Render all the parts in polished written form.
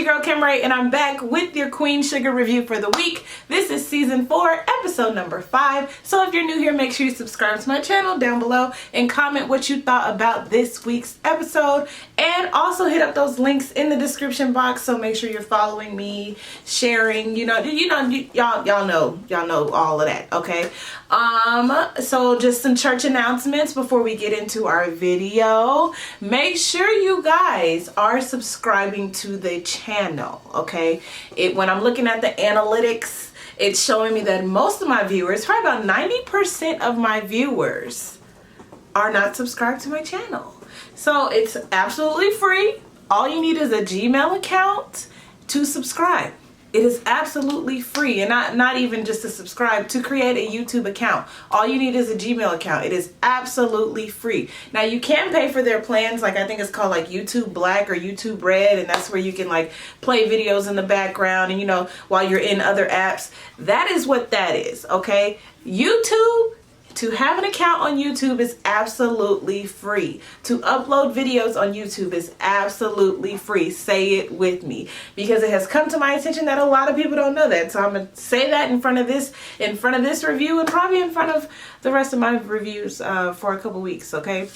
your girl Kim Ray, and I'm back with your Queen Sugar review for the week. This is season 4, episode number 5. So if you're new here, make sure you subscribe to my channel down below and comment what you thought about this week's episode. And also hit up those links in the description box. So make sure you're following me, sharing. Y'all know all of that. Okay. So just some church announcements before we get into our video. Make sure you guys are subscribing to the channel. Okay. When I'm looking at the analytics, it's showing me that most of my viewers, probably about 90% of my viewers, are not subscribed to my channel. So it's absolutely free. All you need is a Gmail account to subscribe. It is absolutely free, and not even just to subscribe, to create a YouTube account. All you need is a Gmail account. It is absolutely free. Now you can pay for their plans, like I think it's called like YouTube Black or YouTube Red, and that's where you can like play videos in the background and while you're in other apps. That is what that is, okay? YouTube, to have an account on YouTube is absolutely free. To upload videos on YouTube is absolutely free. Say it with me, because it has come to my attention that a lot of people don't know that. So I'm gonna say that in front of this review, and probably in front of the rest of my reviews for a couple weeks, okay?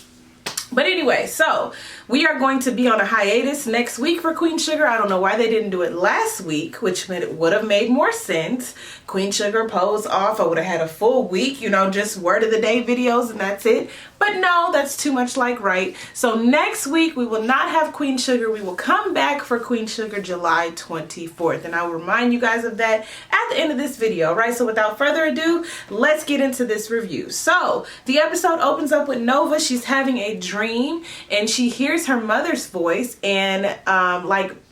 But anyway, so we are going to be on a hiatus next week for Queen Sugar. I don't know why they didn't do it last week, which would have made more sense. Queen Sugar pose off. I would have had a full week, just word of the day videos and that's it. But no, that's too much like right. So next week we will not have Queen Sugar. We will come back for Queen Sugar July 24th. And I will remind you guys of that at the end of this video, right? So without further ado, let's get into this review. So the episode opens up with Nova. She's having a dream and she hears her mother's voice, and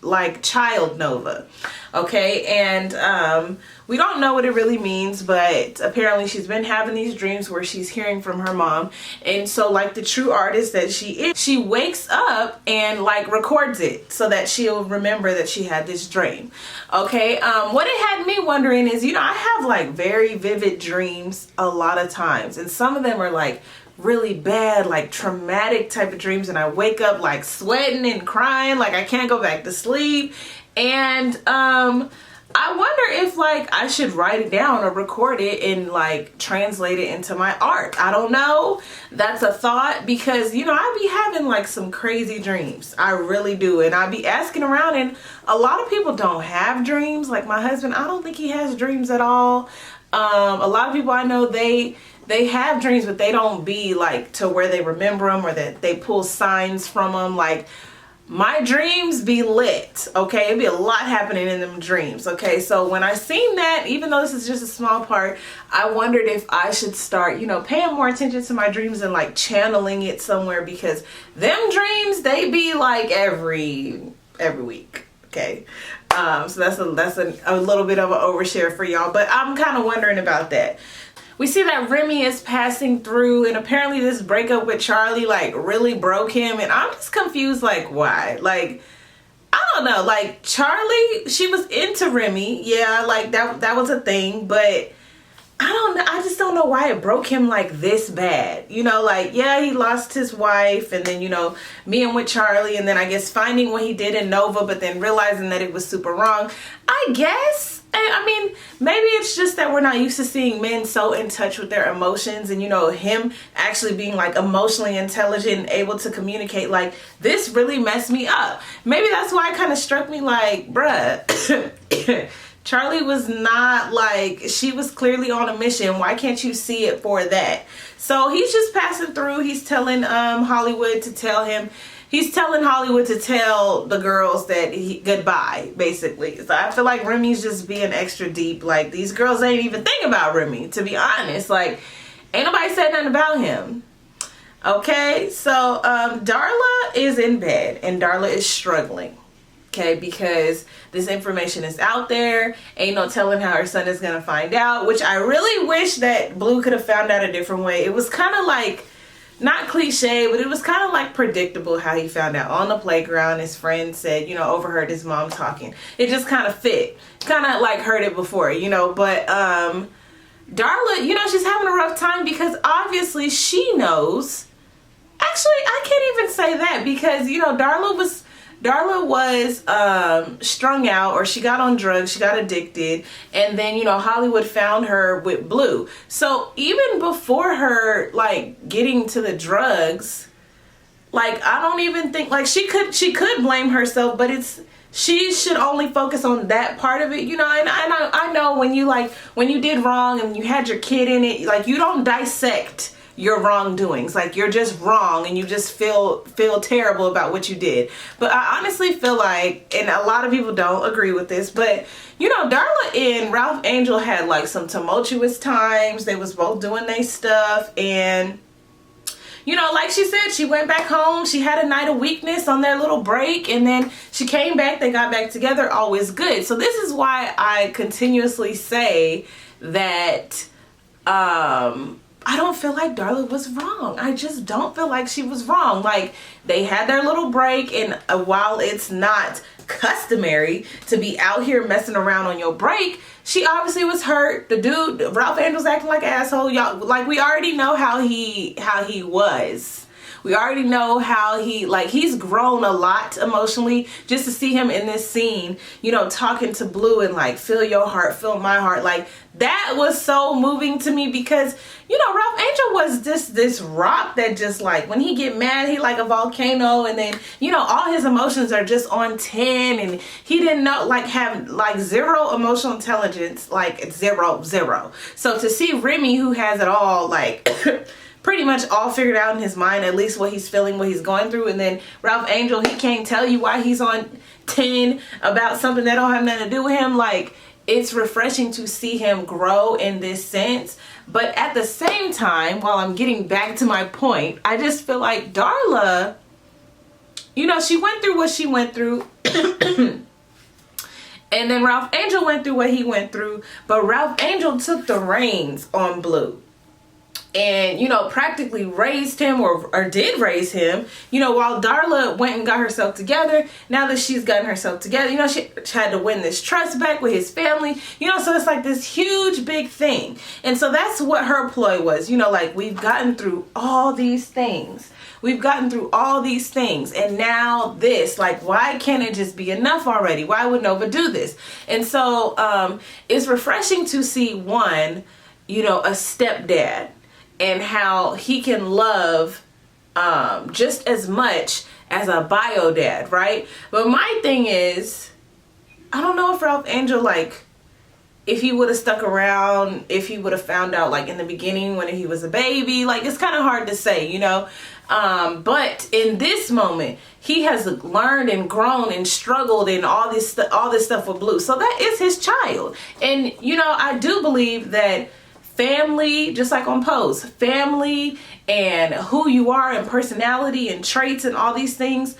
like child Nova, okay? And we don't know what it really means, but apparently she's been having these dreams where she's hearing from her mom. And so like the true artist that she is, she wakes up and like records it so that she'll remember that she had this dream. Okay. What it had me wondering is, I have like very vivid dreams a lot of times, and some of them are like really bad, like traumatic type of dreams, and I wake up like sweating and crying, like I can't go back to sleep. And I wonder if like I should write it down or record it and like translate it into my art. I don't know. That's a thought, because I be having like some crazy dreams. I really do. And I be asking around, and a lot of people don't have dreams. Like my husband, I don't think he has dreams at all. A lot of people I know, they have dreams, but they don't be like to where they remember them or that they pull signs from them. Like my dreams be lit, okay? It'd be a lot happening in them dreams, okay? So when I seen that, even though this is just a small part, I wondered if I should start, paying more attention to my dreams and like channeling it somewhere, because them dreams, they be like every week, okay? So that's a little bit of an overshare for y'all, but I'm kind of wondering about that. We see that Remy is passing through, and apparently this breakup with Charlie like really broke him, and I'm just confused, like why? Like I don't know, like Charlie, she was into Remy, yeah, like that was a thing, but I don't know, I just don't know why it broke him like this bad. Like, yeah, he lost his wife, and then being with Charlie, and then I guess finding what he did in Nova, but then realizing that it was super wrong, I guess. I mean, maybe it's just that we're not used to seeing men so in touch with their emotions, and him actually being like emotionally intelligent and able to communicate. Like, this really messed me up. Maybe that's why it kind of struck me like, bruh, Charlie was not like, she was clearly on a mission. Why can't you see it for that? So he's just passing through. He's telling Hollywood to tell him. He's telling Hollywood to tell the girls that goodbye, basically. So I feel like Remy's just being extra deep. Like, these girls ain't even thinking about Remy, to be honest. Like, ain't nobody said nothing about him. Okay, so Darla is in bed, and Darla is struggling. Okay, because this information is out there. Ain't no telling how her son is gonna find out, which I really wish that Blue could have found out a different way. It was kind of like, not cliche, but it was kind of like predictable how he found out. On the playground, his friend said, overheard his mom talking. It just kind of fit. Kind of like heard it before, but Darla, she's having a rough time, because obviously she knows. Actually, I can't even say that, because Darla Darla was strung out, or she got on drugs, she got addicted, and then, you know, Hollywood found her with Blue. So even before her, like, getting to the drugs, like, I don't even think, like, she could blame herself, but she should only focus on that part of it, you know. And I know when you did wrong and you had your kid in it, like, you don't dissect your wrongdoings. Like, you're just wrong and you just feel terrible about what you did. But I honestly feel like, and a lot of people don't agree with this, but, you know, Darla and Ralph Angel had, like, some tumultuous times. They was both doing their stuff, and, you know, like she said, she went back home. She had a night of weakness on their little break, and then she came back. They got back together. All was good. So this is why I continuously say that I don't feel like Darla was wrong. I just don't feel like she was wrong. Like, they had their little break, and while it's not customary to be out here messing around on your break, she obviously was hurt. The dude, Ralph Angel's, acting like an asshole. Y'all, like, we already know how he was. We already know how he's grown a lot emotionally. Just to see him in this scene, you know, talking to Blue and, like, feel your heart, feel my heart. Like, that was so moving to me, because, you know, Ralph Angel was this rock that just, like, when he get mad, he like a volcano, and then, you know, all his emotions are just on 10, and he didn't know, like, have, like, zero emotional intelligence, like, zero. So to see Remy, who has it all, like, pretty much all figured out in his mind, at least what he's feeling, what he's going through, and then Ralph Angel, he can't tell you why he's on 10 about something that don't have nothing to do with him. Like, it's refreshing to see him grow in this sense. But at the same time, while I'm getting back to my point, I just feel like Darla, you know, she went through what she went through. And then Ralph Angel went through what he went through. But Ralph Angel took the reins on Blue, and, you know, practically raised him, or did raise him, you know, while Darla went and got herself together. Now that she's gotten herself together, you know, she had to win this trust back with his family, you know, so it's like this huge big thing. And so that's what her ploy was, you know, like, we've gotten through all these things. We've gotten through all these things, and now this, like, why can't it just be enough already? Why would Nova do this? And so it's refreshing to see, one, you know, a stepdad, and how he can love just as much as a bio dad, right? But my thing is, I don't know if Ralph Angel, like, if he would have stuck around, if he would have found out, like, in the beginning when he was a baby, like, it's kind of hard to say, you know. But in this moment, he has learned and grown and struggled and all this stuff with Blue. So that is his child. And, you know, I do believe that family, just like on Pose, family and who you are and personality and traits and all these things,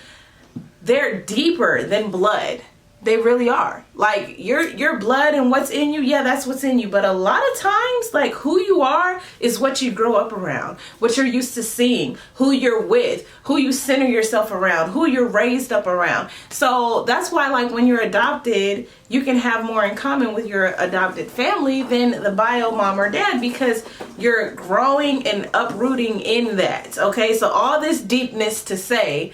they're deeper than blood. They really are. Like, your blood and what's in you, yeah, that's what's in you. But a lot of times, like, who you are is what you grow up around, what you're used to seeing, who you're with, who you center yourself around, who you're raised up around. So that's why, like, when you're adopted, you can have more in common with your adopted family than the bio mom or dad, because you're growing and uprooting in that. Okay, so all this deepness to say,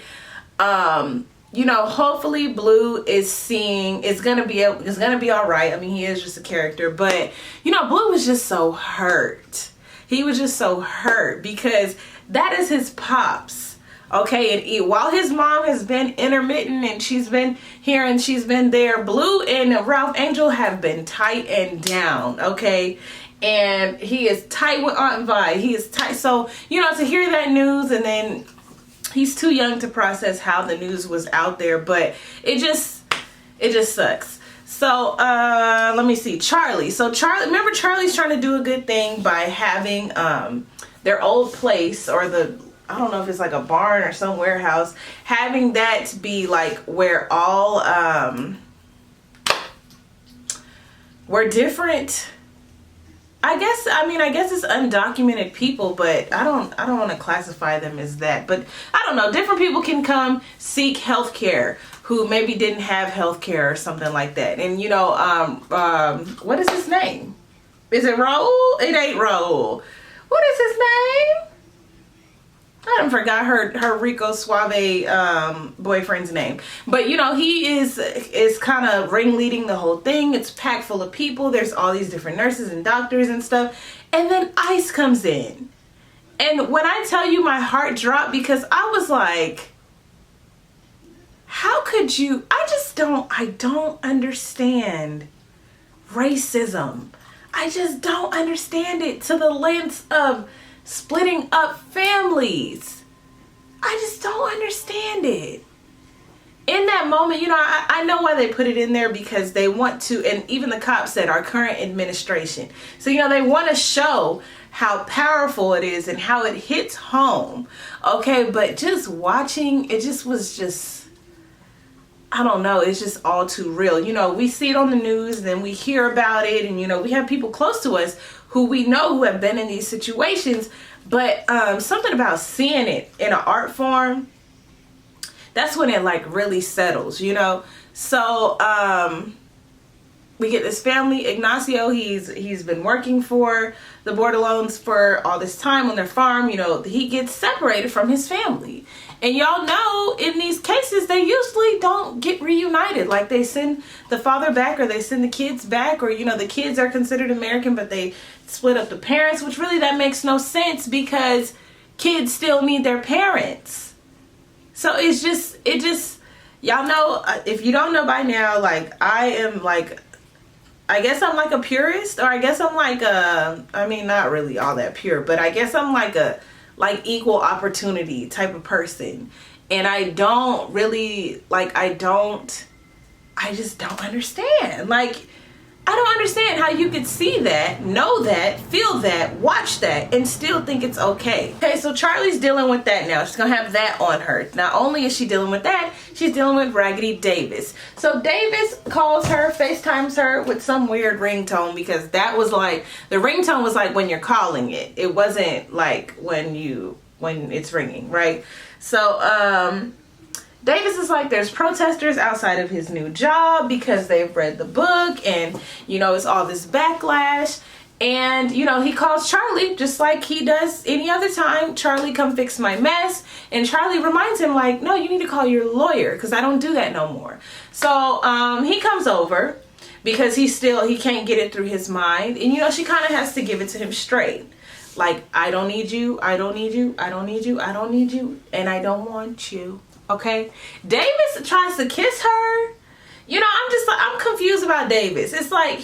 you know, hopefully Blue is seeing, it's gonna be all right. I mean, he is just a character, but, you know, Blue was just so hurt. He was just so hurt because that is his pops. Okay, and while his mom has been intermittent and she's been here and she's been there, Blue and Ralph Angel have been tight and down. Okay, and he is tight with Aunt Vi. He is tight. So, you know, to hear that news, and then he's too young to process how the news was out there, but it just sucks. So let me see, Charlie. So Charlie, remember, Charlie's trying to do a good thing by having their old place, or I don't know if it's like a barn or some warehouse, having that be like where all we're different. I guess it's undocumented people, but I don't want to classify them as that. But I don't know, different people can come seek health care who maybe didn't have health care or something like that. And, you know, what is his name? Is it Raul? It ain't Raul. What is his name? I forgot her Rico Suave boyfriend's name, but you know, he is kind of ringleading the whole thing. It's packed full of people. There's all these different nurses and doctors and stuff, and then Ice comes in, and when I tell you, my heart dropped, because I was like, how could you? I don't understand racism. I just don't understand it to the length of splitting up families. I just don't understand it. In that moment, you know, I know why they put it in there, because they want to, and even the cops said our current administration. So, you know, they want to show how powerful it is and how it hits home. Okay, but just watching, it just was just, I don't know, it's just all too real. You know, we see it on the news and then we hear about it, and you know, we have people close to us who we know who have been in these situations, but something about seeing it in an art form, that's when it like really settles, you know. So we get this family, Ignacio, he's been working for the Bordelons for all this time on their farm. You know, he gets separated from his family. And y'all know, in these cases, they usually don't get reunited. Like, they send the father back, or they send the kids back, or, you know, the kids are considered American, but they split up the parents, which really that makes no sense, because kids still need their parents. So it just, y'all know, if you don't know by now, like, I am like, I guess I'm like a purist, or I guess I'm like I mean, not really all that pure, but I guess I'm like a equal opportunity type of person. And I don't really, like, I just don't understand. Like, I don't understand how you could see that, know that, feel that, watch that, and still think it's okay. Okay, so Charlie's dealing with that now. She's gonna have that on her. Not only is she dealing with that, she's dealing with Raggedy Davis. So Davis calls her, FaceTimes her with some weird ringtone, because that was like, the ringtone was like when you're calling it. It wasn't like when it's ringing, right? So, Davis is like, there's protesters outside of his new job because they've read the book, and, you know, it's all this backlash. And, you know, he calls Charlie just like he does any other time. Charlie, come fix my mess. And Charlie reminds him, like, no, you need to call your lawyer, because I don't do that no more. So he comes over because he can't get it through his mind. And, you know, she kind of has to give it to him straight. Like, I don't need you. I don't need you. I don't need you. I don't need you. And I don't want you. Okay, Davis tries to kiss her. You know, I'm confused about Davis. It's like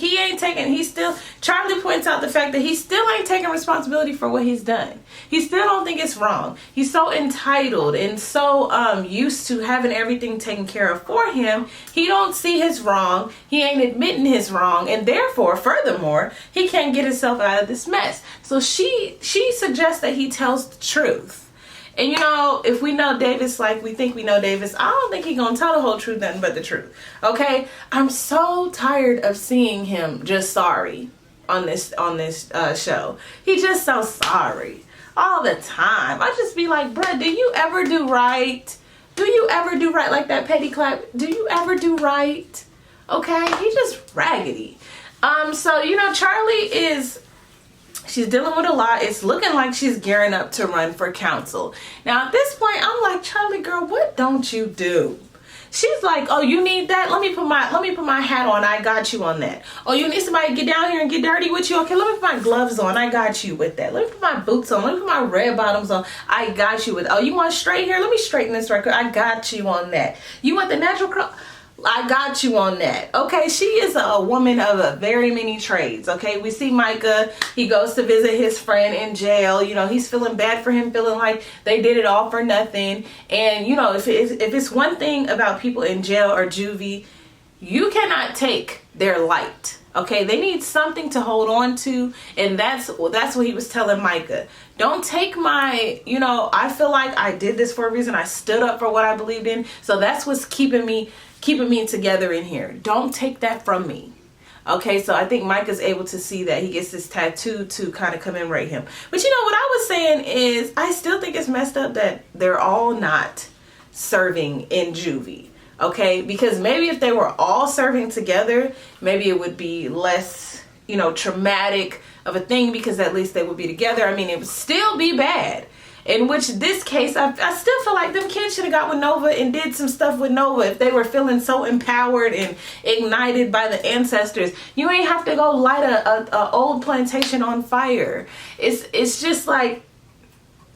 Charlie points out the fact that he still ain't taking responsibility for what he's done. He still don't think it's wrong. He's so entitled and so used to having everything taken care of for him. He don't see his wrong. He ain't admitting his wrong, and therefore, furthermore, he can't get himself out of this mess. So she suggests that he tells the truth. And, you know, if we know Davis like we think we know Davis, I don't think he's going to tell the whole truth, nothing but the truth. Okay? I'm so tired of seeing him just sorry on this show. He's just so sorry all the time. I just be like, bruh, do you ever do right? Do you ever do right like that petty clap? Do you ever do right? Okay? He's just raggedy. So, you know, she's dealing with a lot. It's looking like she's gearing up to run for council. Now, at this point, I'm like, Charlie, girl, what don't you do? She's like, oh, you need that? Let me put my hat on. I got you on that. Oh, you need somebody to get down here and get dirty with you? Okay, let me put my gloves on. I got you with that. Let me put my boots on. Let me put my red bottoms on. I got you with, oh, you want straight hair? Let me straighten this record. I got you on that. You want the natural curl? I got you on that. Okay, she is a woman of very many trades. Okay, we see Micah. He goes to visit his friend in jail. You know, he's feeling bad for him, feeling like they did it all for nothing. And, you know, if it's one thing about people in jail or juvie, you cannot take their light. Okay, they need something to hold on to, and that's what he was telling Micah. Don't take my, you know, I feel like I did this for a reason. I stood up for what I believed in, so that's what's keeping me together in here. Don't take that from me. Okay, so I think Micah's able to see that. He gets this tattoo to kind of commemorate him. But you know what I was saying is, I still think it's messed up that they're all not serving in juvie. Okay, because maybe if they were all serving together, maybe it would be less, you know, traumatic of a thing, because at least they would be together. I mean, it would still be bad. In which this case, I still feel like them kids should have got with Nova and did some stuff with Nova if they were feeling so empowered and ignited by the ancestors. You ain't have to go light a old plantation on fire. It's just like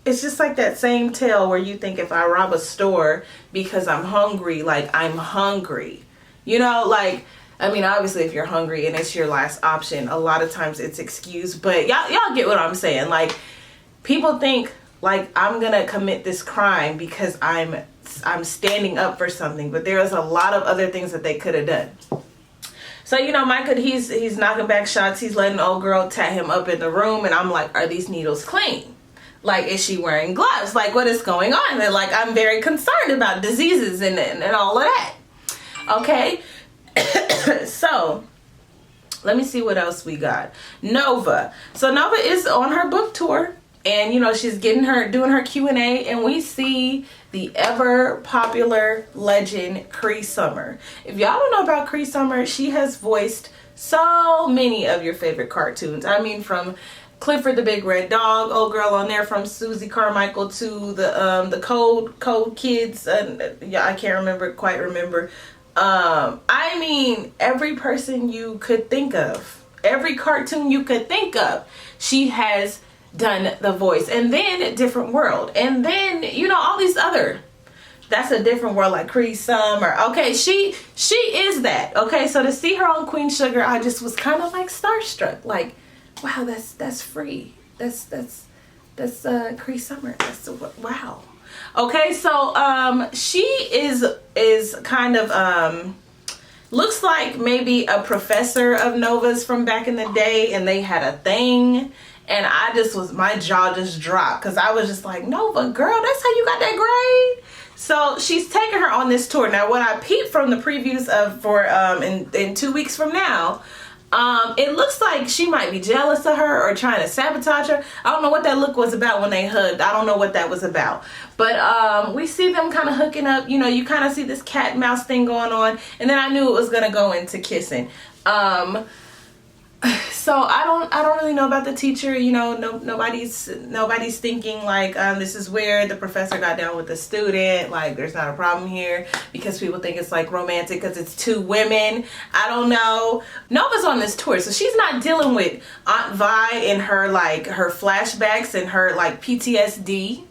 that same tale where you think if I rob a store because I'm hungry, like I'm hungry. You know, like, I mean, obviously if you're hungry and it's your last option, a lot of times it's excused, but y'all get what I'm saying. Like, people think like I'm gonna commit this crime because I'm standing up for something, but there's a lot of other things that they could have done. So, you know, Micah, he's knocking back shots. He's letting old girl tat him up in the room, and I'm like, are these needles clean? Like, is she wearing gloves? Like, what is going on? And like, I'm very concerned about diseases and all of that. Okay. So let me see what else we got. Nova. So Nova is on her book tour, and you know, she's doing her Q&A, and we see the ever popular legend Cree Summer. If y'all don't know about Cree Summer, she has voiced so many of your favorite cartoons. I mean, from Clifford the Big Red Dog, old girl on there, from Susie Carmichael to the Code Kids, yeah, I can't quite remember. I mean, every person you could think of, every cartoon you could think of, she has done the voice. And then Different World, and then, you know, all these other, that's a different world, like Cree Summer. Okay, she is that. Okay, so to see her on Queen Sugar, I just was kind of like starstruck, like, wow, that's free. That's Cree Summer. That's wow. Okay, so she is kind of looks like maybe a professor of Nova's from back in the day, and they had a thing, and my jaw just dropped, because I was just like, Nova, girl, that's how you got that grade? So she's taking her on this tour. Now, what I peeped from the previews for in 2 weeks from now, it looks like she might be jealous of her or trying to sabotage her. I don't know what that look was about when they hugged. I don't know what that was about. But we see them kind of hooking up. You know, you kind of see this cat and mouse thing going on. And then I knew it was going to go into kissing. So I don't really know about the teacher. You know, nobody's thinking like this is where the professor got down with the student. Like, there's not a problem here, because people think it's like romantic because it's two women. I don't know. Nova's on this tour, so she's not dealing with Aunt Vi and her flashbacks and her like PTSD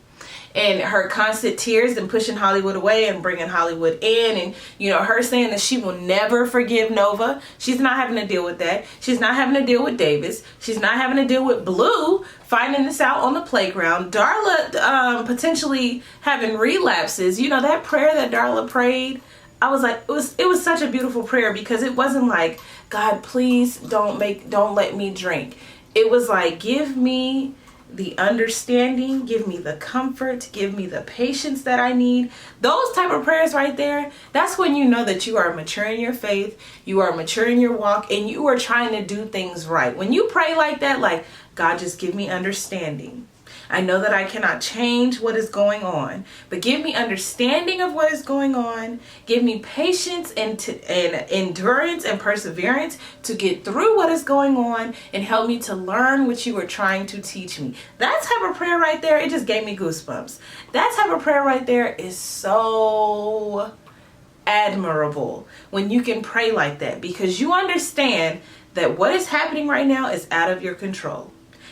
and her constant tears and pushing Hollywood away and bringing Hollywood in, and you know, her saying that she will never forgive Nova. She's not having to deal with that. She's not having to deal with Davis. She's not having to deal with Blue finding this out on the playground. Darla potentially having relapses. You know, that prayer that Darla prayed, I was like, it was such a beautiful prayer, because it wasn't like, God, please don't let me drink. It was like, give me the understanding, give me the comfort, give me the patience that I need. Those type of prayers right there, that's when you know that you are mature in your faith, you are mature in your walk, and you are trying to do things right. When you pray like that, like, God, just give me understanding. I know that I cannot change what is going on, but give me understanding of what is going on. Give me patience and endurance and perseverance to get through what is going on, and help me to learn what you are trying to teach me. That type of prayer right there, it just gave me goosebumps. That type of prayer right there is so admirable when you can pray like that, because you understand that what is happening right now is out of your control.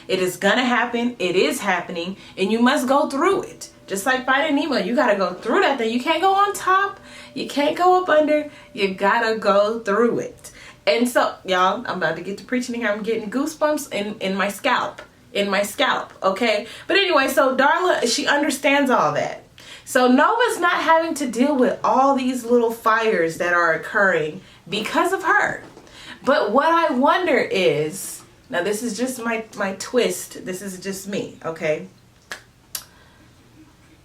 It is gonna happen. It is happening, and you must go through it. Just like Finding Nemo, you gotta go through that thing. You can't go on top. You can't go up under. You gotta go through it. And so, y'all, I'm about to get to preaching here. I'm getting goosebumps in my scalp. Okay? But anyway, so Darla, she understands all that. So Nova's not having to deal with all these little fires that are occurring because of her. But what I wonder is, now this is just my twist. This is just me, okay?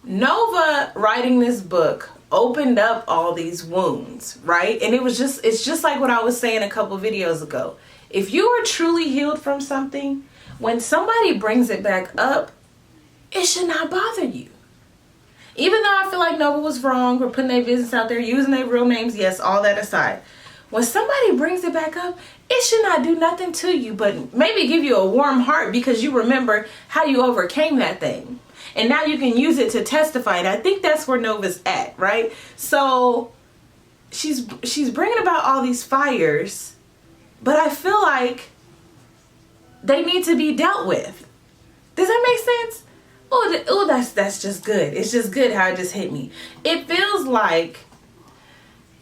Nova writing this book opened up all these wounds, right? And it's just like what I was saying a couple videos ago. If you are truly healed from something, when somebody brings it back up, it should not bother you. Even though I feel like Nova was wrong for putting their business out there, using their real names, yes, all that aside. When somebody brings it back up, it should not do nothing to you, but maybe give you a warm heart, because you remember how you overcame that thing. and now you can use it to testify. And I think that's where Nova's at, right? So she's bringing about all these fires, but I feel like they need to be dealt with. Does that make sense? Oh, that's just good. It's just good how it just hit me. It feels like,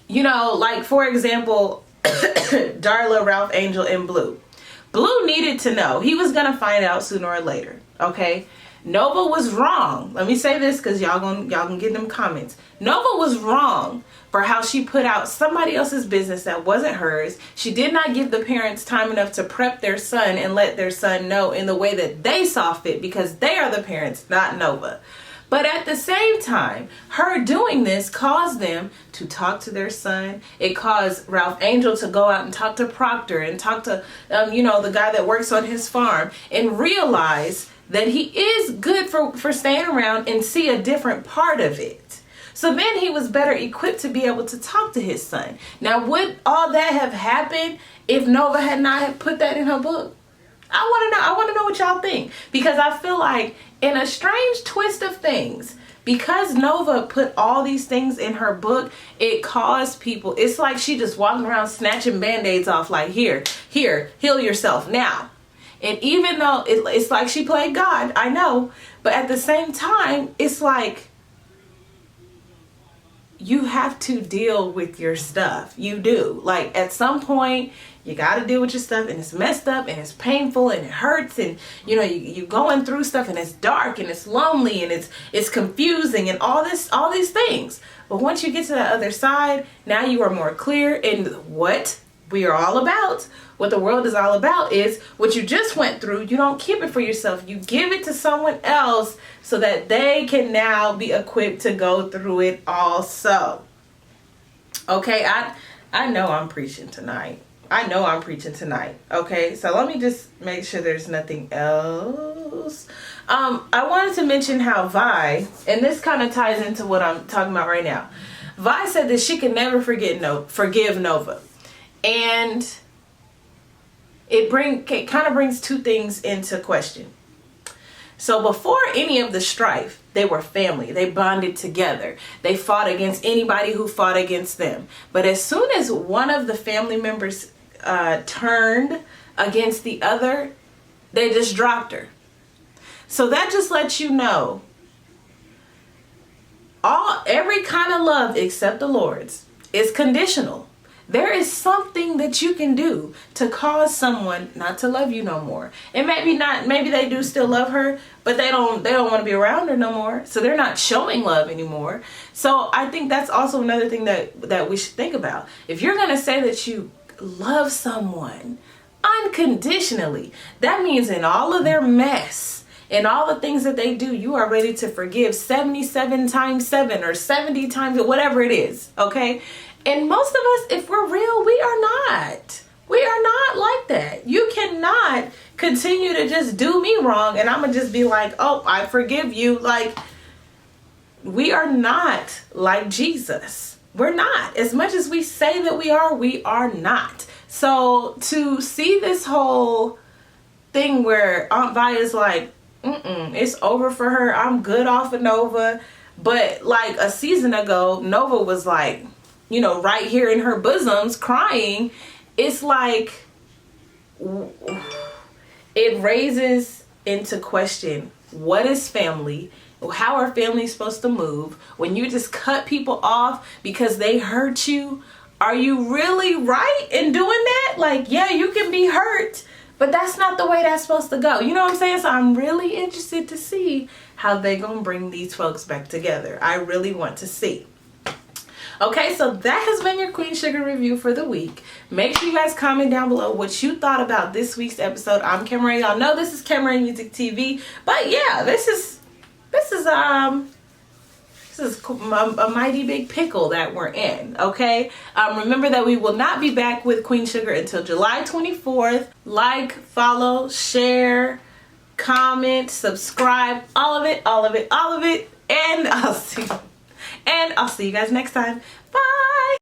you know, like for example, Darla, Ralph Angel, and Blue. Blue needed to know. He was gonna find out sooner or later. Okay, Nova was wrong. Let me say this because y'all gonna get them comments. Nova was wrong for how she put out somebody else's business that wasn't hers. She did not give the parents time enough to prep their son and let their son know in the way that they saw fit, because they are the parents, not Nova. But at the same time, her doing this caused them to talk to their son. It caused Ralph Angel to go out and talk to Proctor and talk to, you know, the guy that works on his farm, and realize that he is good for staying around and see a different part of it. So then he was better equipped to be able to talk to his son. Now, would all that have happened if Nova had not have put that in her book? I want to know what y'all think, because I feel like in a strange twist of things, because Nova put all these things in her book, it caused people, it's like she just walking around snatching band-aids off, like here, heal yourself now. And even though it's like she played God, I know, but at the same time, it's like you have to deal with your stuff. You do. Like at some point, you got to deal with your stuff, and it's messed up and it's painful and it hurts, and you know you going through stuff, and it's dark and it's lonely and it's confusing and all these things. But once you get to that other side, now you are more clear in what we are all about. What the world is all about is what you just went through. You don't keep it for yourself. You give it to someone else so that they can now be equipped to go through it also. Okay, I know I'm preaching tonight. Okay, so let me just make sure there's nothing else. I wanted to mention how Vi, and this kind of ties into what I'm talking about right now. Vi said that she can never forgive Nova. And it kind of brings two things into question. So before any of the strife, they were family. They bonded together. They fought against anybody who fought against them. But as soon as one of the family members turned against the other, they just dropped her. So that just lets you know every kind of love except the Lord's is conditional. There is something that you can do to cause someone not to love you no more. And maybe they do still love her, but they don't want to be around her no more. So they're not showing love anymore. So I think that's also another thing that we should think about. If you're going to say that you love someone unconditionally, that means in all of their mess and all the things that they do, you are ready to forgive 77 times 7 or 70 times, whatever it is. Okay. And most of us, if we're real, we are not. We are not like that. You cannot continue to just do me wrong and I'm going to just be like, oh, I forgive you. Like, we are not like Jesus. We're not. As much as we say that we are not. So to see this whole thing where Aunt Vi is like, it's over for her. I'm good off of Nova. But like a season ago, Nova was like, you know, right here in her bosoms crying. It's like it raises into question, what is family? How are families supposed to move when you just cut people off because they hurt you? Are you really right in doing that? Like, yeah, you can be hurt, but that's not the way that's supposed to go. You know what I'm saying? So I'm really interested to see how they gonna bring these folks back together. I really want to see. Okay, so that has been your Queen Sugar review for the week. Make sure you guys comment down below what you thought about this week's episode. I'm Cameron. Y'all know this is Cameron Music TV. But yeah, this is a mighty big pickle that we're in, okay? Remember that we will not be back with Queen Sugar until July 24th. Like, follow, share, comment, subscribe, all of it. And I'll see you guys next time. Bye.